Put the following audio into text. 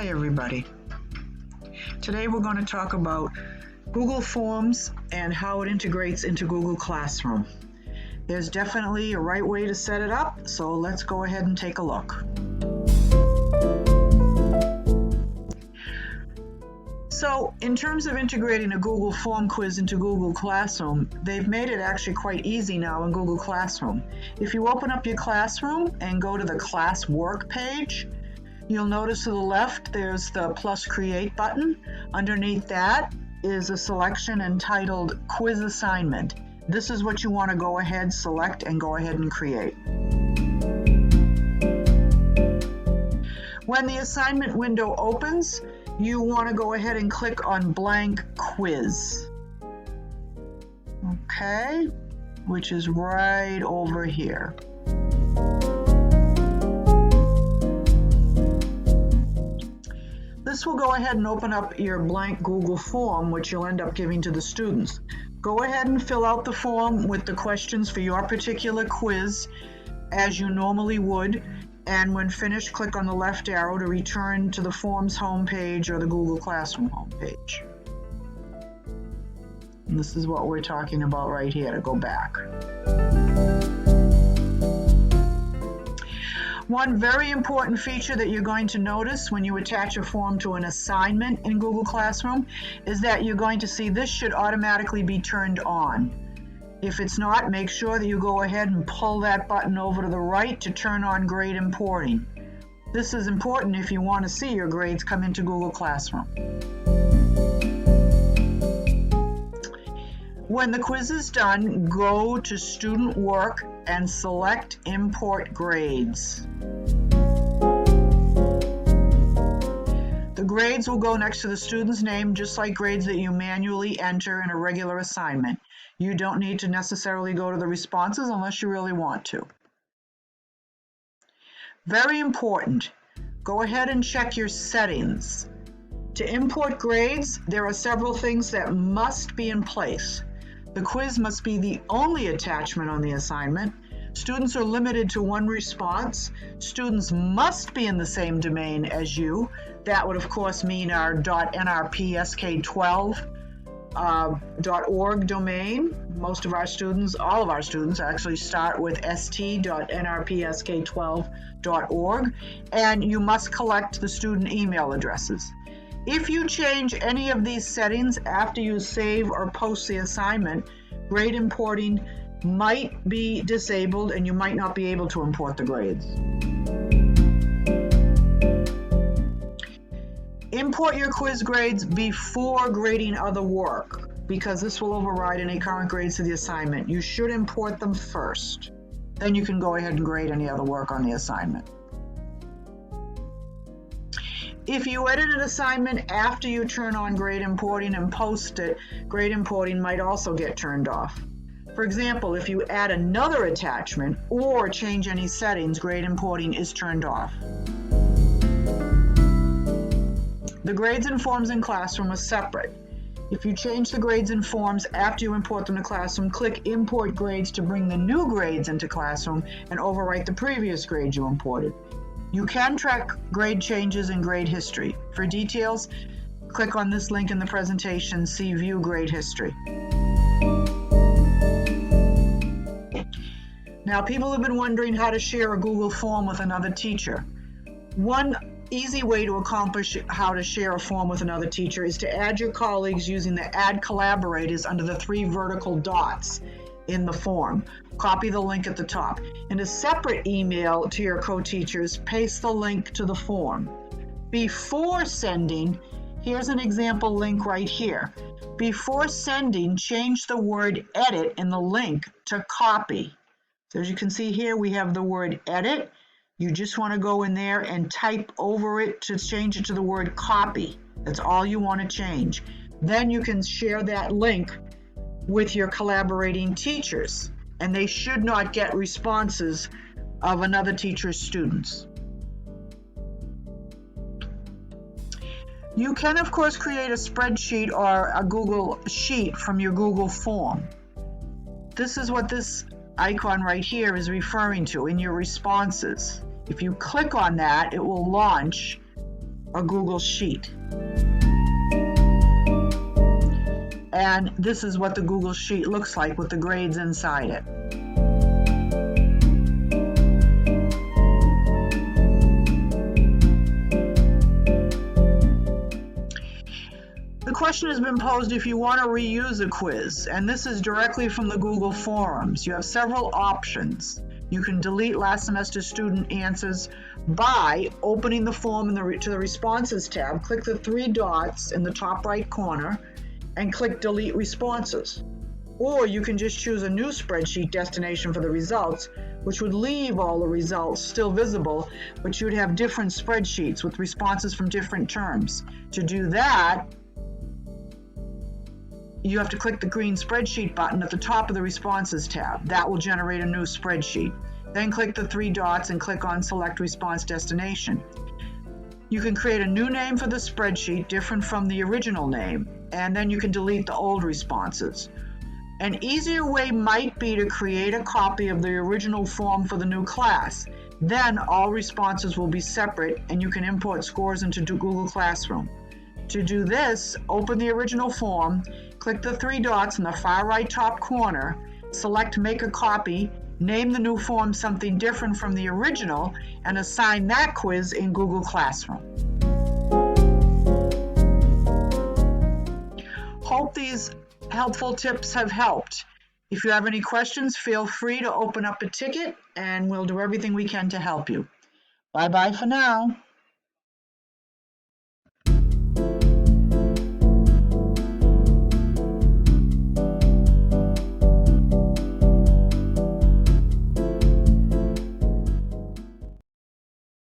Hi everybody. Today we're going to talk about Google Forms and how it integrates into Google Classroom. There's definitely a right way to set it up, so let's go ahead and take a look. So in terms of integrating a Google Form quiz into Google Classroom, they've made it actually quite easy now in Google Classroom. If you open up your Classroom and go to the class work page, you'll notice to the left there's the plus create button. Underneath that is a selection entitled quiz assignment. This is what you want to go ahead, select, and go ahead and create. When the assignment window opens, you want to go ahead and click on blank quiz. Okay, which is right over here. This will go ahead and open up your blank Google form, which you'll end up giving to the students. Go ahead and fill out the form with the questions for your particular quiz as you normally would, and when finished, click on the left arrow to return to the Forms homepage or the Google Classroom homepage. And this is what we're talking about right here, to go back. One very important feature that you're going to notice when you attach a form to an assignment in Google Classroom is that you're going to see this should automatically be turned on. If it's not, make sure that you go ahead and pull that button over to the right to turn on grade importing. This is important if you want to see your grades come into Google Classroom. When the quiz is done, go to Student Work and select Import Grades. The grades will go next to the student's name, just like grades that you manually enter in a regular assignment. You don't need to necessarily go to the responses unless you really want to. Very important, go ahead and check your settings. To import grades, there are several things that must be in place. The quiz must be the only attachment on the assignment. Students are limited to one response. Students must be in the same domain as you. That would, of course, mean our .nrpsk12.org domain. Most of our students, all of our students, actually start with st.nrpsk12.org, and you must collect the student email addresses. If you change any of these settings after you save or post the assignment, grade importing might be disabled and you might not be able to import the grades. Import your quiz grades before grading other work, because this will override any current grades to the assignment. You should import them first. Then you can go ahead and grade any other work on the assignment. If you edit an assignment after you turn on grade importing and post it, grade importing might also get turned off. For example, if you add another attachment or change any settings, grade importing is turned off. The grades and forms in Classroom are separate. If you change the grades and forms after you import them to Classroom, click Import Grades to bring the new grades into Classroom and overwrite the previous grades you imported. You can track grade changes in grade history. For details, click on this link in the presentation, see View Grade History. Now, people have been wondering how to share a Google form with another teacher. One easy way to accomplish how to share a form with another teacher is to add your colleagues using the Add Collaborators under the 3 vertical dots in the form. Copy the link at the top. In a separate email to your co-teachers, paste the link to the form. Before sending, here's an example link right here. Before sending, change the word edit in the link to copy. So as you can see here, we have the word edit. You just want to go in there and type over it to change it to the word copy. That's all you want to change. Then you can share that link with your collaborating teachers, and they should not get responses of another teacher's students. You can, of course, create a spreadsheet or a Google Sheet from your Google form. This is what this icon right here is referring to in your responses. If you click on that, it will launch a Google Sheet. And this is what the Google Sheet looks like with the grades inside it. The question has been posed if you want to reuse a quiz, and this is directly from the Google Forums. You have several options. You can delete last semester student answers by opening the form to the Responses tab, click the three dots in the top right corner, and click Delete Responses. Or you can just choose a new spreadsheet destination for the results, which would leave all the results still visible, but you would have different spreadsheets with responses from different terms. To do that, you have to click the green spreadsheet button at the top of the Responses tab. That will generate a new spreadsheet. Then click the three dots and click on Select Response Destination. You can create a new name for the spreadsheet different from the original name, and then you can delete the old responses. An easier way might be to create a copy of the original form for the new class. Then all responses will be separate and you can import scores into Google Classroom. To do this, open the original form, click the three dots in the far right top corner, select Make a Copy, name the new form something different from the original, and assign that quiz in Google Classroom. Hope these helpful tips have helped. If you have any questions, feel free to open up a ticket and we'll do everything we can to help you. Bye-bye for now.